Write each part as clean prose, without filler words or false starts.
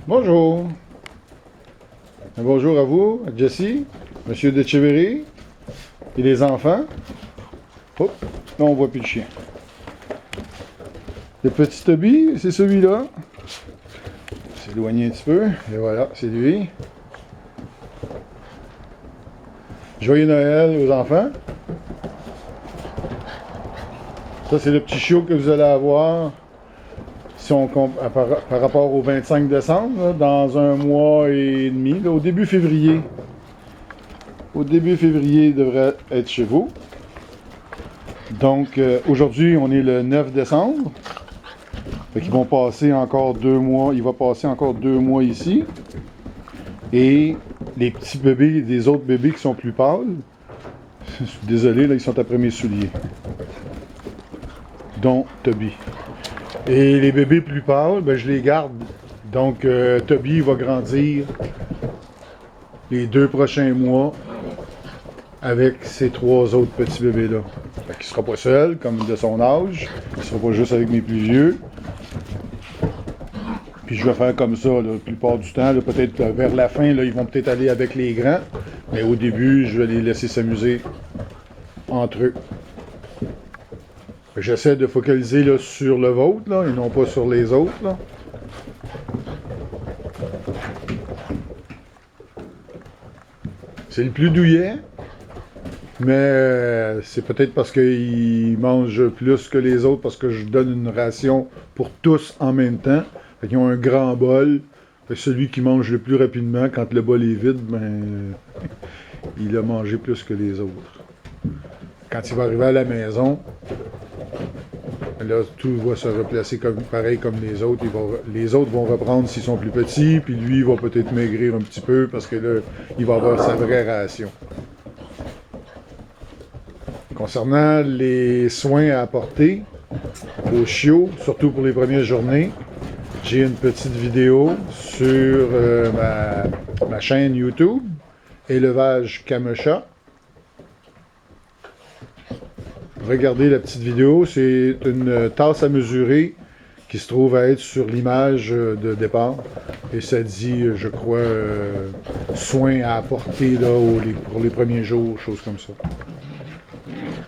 Bonjour. Bonjour à vous, à Jessie, Monsieur Decheverry et les enfants. Hop, là on voit plus le chien. Le petit Toby, c'est celui-là. S'éloigner un petit peu. Et voilà, c'est lui. Joyeux Noël aux enfants. Ça, c'est le petit chiot que vous allez avoir si on par rapport au 25 décembre, là, dans un mois et demi, là, au début février. Au début février, il devrait être chez vous. Donc, aujourd'hui, on est le 9 décembre. Fait qu'ils vont passer encore 2 mois. Il va passer encore 2 mois ici. Et les petits bébés, des autres bébés qui sont plus pâles, je suis désolé, là, ils sont après mes souliers. Dont Toby. Et les bébés plus pâles, ben, je les garde. Donc, Toby va grandir les 2 prochains mois avec ces 3 autres petits bébés-là. Fait qu'il ne sera pas seul, comme de son âge. Il ne sera pas juste avec mes plus vieux. Puis je vais faire comme ça, là, la plupart du temps. Peut-être vers la fin, là, ils vont peut-être aller avec les grands. Mais au début, je vais les laisser s'amuser entre eux. J'essaie de focaliser là, sur le vôtre, là, et non pas sur les autres. Là. C'est le plus douillet, mais c'est peut-être parce qu'il mange plus que les autres, parce que je donne une ration pour tous en même temps. Fait qu'ils ont un grand bol. Fait que celui qui mange le plus rapidement, quand le bol est vide, ben, il a mangé plus que les autres. Quand il va arriver à la maison, là, tout va se replacer pareil comme les autres. Les autres vont reprendre s'ils sont plus petits, puis lui, il va peut-être maigrir un petit peu parce que là, il va avoir sa vraie ration. Concernant les soins à apporter aux chiots, surtout pour les premières journées, j'ai une petite vidéo sur ma chaîne YouTube, Élevage Camecha. Regardez la petite vidéo, c'est une tasse à mesurer qui se trouve à être sur l'image de départ. Et ça dit, je crois, soins à apporter là, pour les premiers jours, choses comme ça.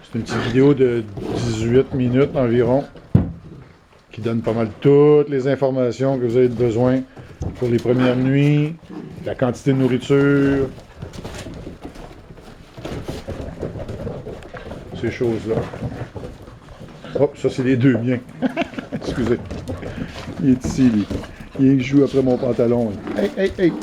C'est une petite vidéo de 18 minutes environ qui donne pas mal toutes les informations que vous avez besoin pour les premières nuits, la quantité de nourriture, ces choses-là. Hop, ça c'est les deux miens. Excusez. Il est ici, lui. Il joue après mon pantalon. Hey, hey, hey!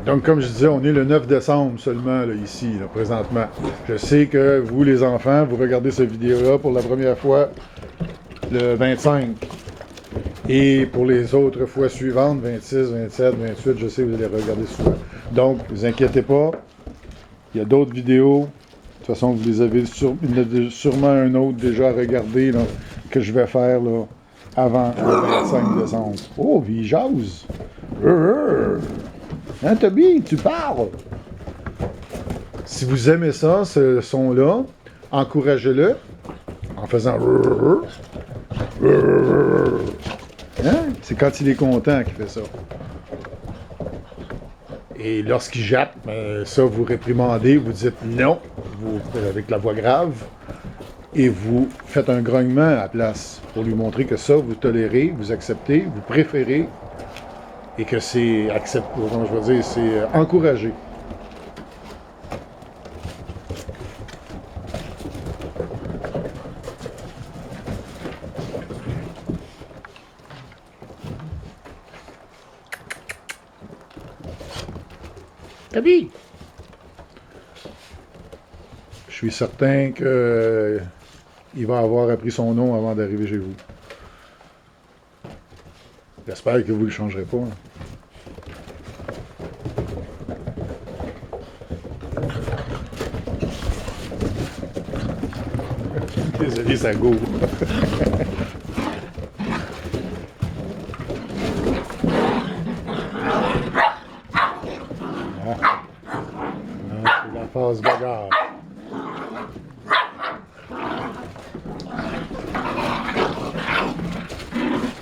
Donc, comme je disais, on est le 9 décembre seulement, là, ici, là, présentement. Je sais que vous, les enfants, vous regardez cette vidéo-là pour la première fois le 25. Et pour les autres fois suivantes, 26, 27, 28, je sais que vous allez regarder souvent. Donc, ne vous inquiétez pas, il y a d'autres vidéos. De toute façon, vous les avez il y en a sûrement un autre déjà à regarder là, que je vais faire là, avant le 25 décembre. Oh, il jase! Hein, Toby, tu parles! Si vous aimez ça, ce son-là, encouragez-le en faisant... Hein? C'est quand il est content qu'il fait ça. Et lorsqu'il jappe, ça, vous réprimandez, vous dites non, avec la voix grave, et vous faites un grognement à la place pour lui montrer que ça, vous tolérez, vous acceptez, vous préférez, et que c'est comment je veux dire, c'est encouragé. Toby! Je suis certain que il va avoir appris son nom avant d'arriver chez vous. J'espère que vous ne le changerez pas. Hein. Désolé, ça go. C'est la phase bagarre.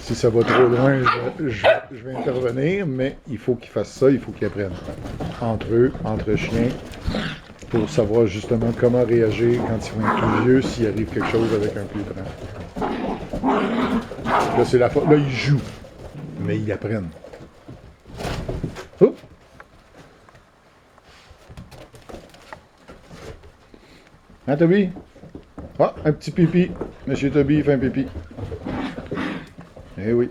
Si ça va trop loin, je vais intervenir, mais il faut qu'ils fassent ça, il faut qu'ils apprennent. Entre eux, entre chiens, pour savoir justement comment réagir quand ils vont être plus vieux, s'il arrive quelque chose avec un plus grand. Là, c'est la fois. Là, ils jouent, mais ils apprennent. Oups! Hein, Toby? Ah, un petit pipi. Monsieur Toby fait un pipi. Eh oui.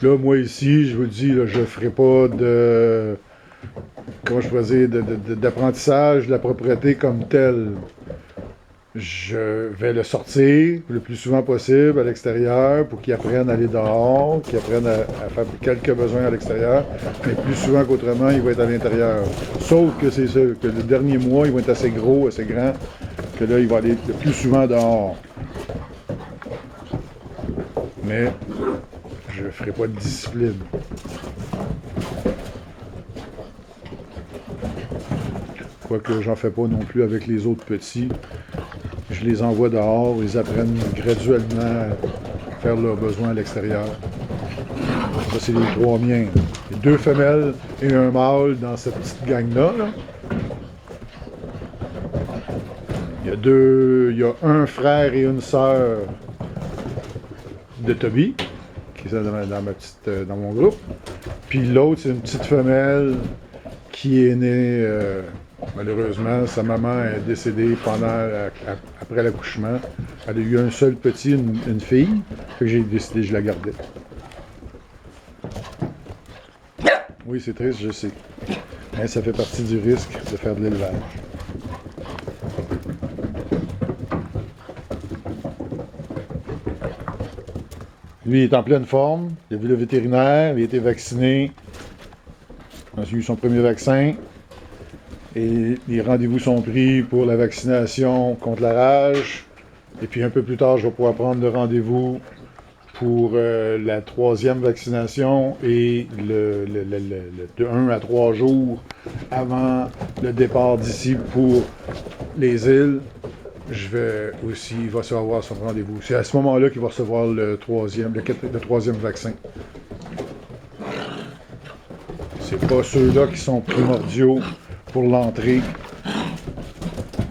Là, moi ici, je vous le dis, là, je ne ferai pas de. Comment je pourrais dire, d'apprentissage de la propriété comme tel. Je vais le sortir le plus souvent possible à l'extérieur pour qu'il apprenne à aller dehors, qu'il apprenne à faire quelques besoins à l'extérieur, mais plus souvent qu'autrement, il va être à l'intérieur. Sauf que c'est ça, que le dernier mois, il va être assez gros, assez grand, que là, il va aller le plus souvent dehors. Mais je ne ferai pas de discipline. Quoique j'en fais pas non plus avec les autres petits. Je les envoie dehors, ils apprennent graduellement à faire leurs besoins à l'extérieur. Ça, c'est les 3 miens. Il y a 2 femelles et un mâle dans cette petite gang-là. Là. Il y a un frère et une sœur de Toby, qui est dans mon groupe. Puis l'autre, c'est une petite femelle qui est née, malheureusement, sa maman est décédée après l'accouchement. Elle a eu un seul petit, une fille, fait que j'ai décidé que je la gardais. Oui, c'est triste, je sais. Mais ça fait partie du risque de faire de l'élevage. Lui, il est en pleine forme. Il a vu le vétérinaire, il a été vacciné. Il a eu son premier vaccin. Et les rendez-vous sont pris pour la vaccination contre la rage. Et puis un peu plus tard, je vais pouvoir prendre le rendez-vous pour la 3e vaccination et de 1 à 3 jours avant le départ d'ici pour les îles. Il va avoir son rendez-vous. C'est à ce moment-là qu'il va recevoir le 3e vaccin. C'est pas ceux-là qui sont primordiaux pour l'entrée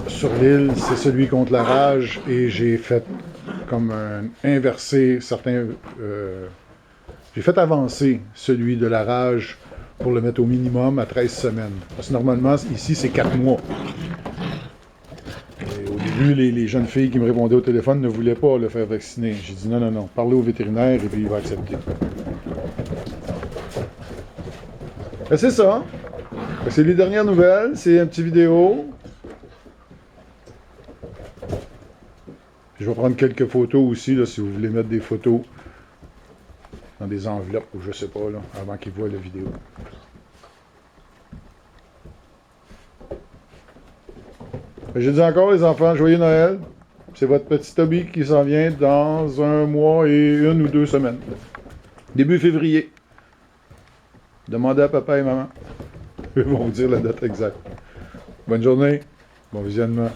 sur l'île, c'est celui contre la rage et j'ai fait comme inverser certains. J'ai fait avancer celui de la rage pour le mettre au minimum à 13 semaines. Parce que normalement, ici, c'est 4 mois. Et au début, les jeunes filles qui me répondaient au téléphone ne voulaient pas le faire vacciner. J'ai dit non, parlez au vétérinaire et puis il va accepter. Et c'est ça. C'est les dernières nouvelles, c'est une petite vidéo. Je vais prendre quelques photos aussi, là, si vous voulez mettre des photos dans des enveloppes ou je sais pas, là, avant qu'ils voient la vidéo. J'ai dit encore, les enfants, joyeux Noël. C'est votre petit Toby qui s'en vient dans 1 mois et 1 ou 2 semaines. Début février. Demandez à papa et maman. Ils vont vous dire la date exacte. Bonne journée. Bon visionnement.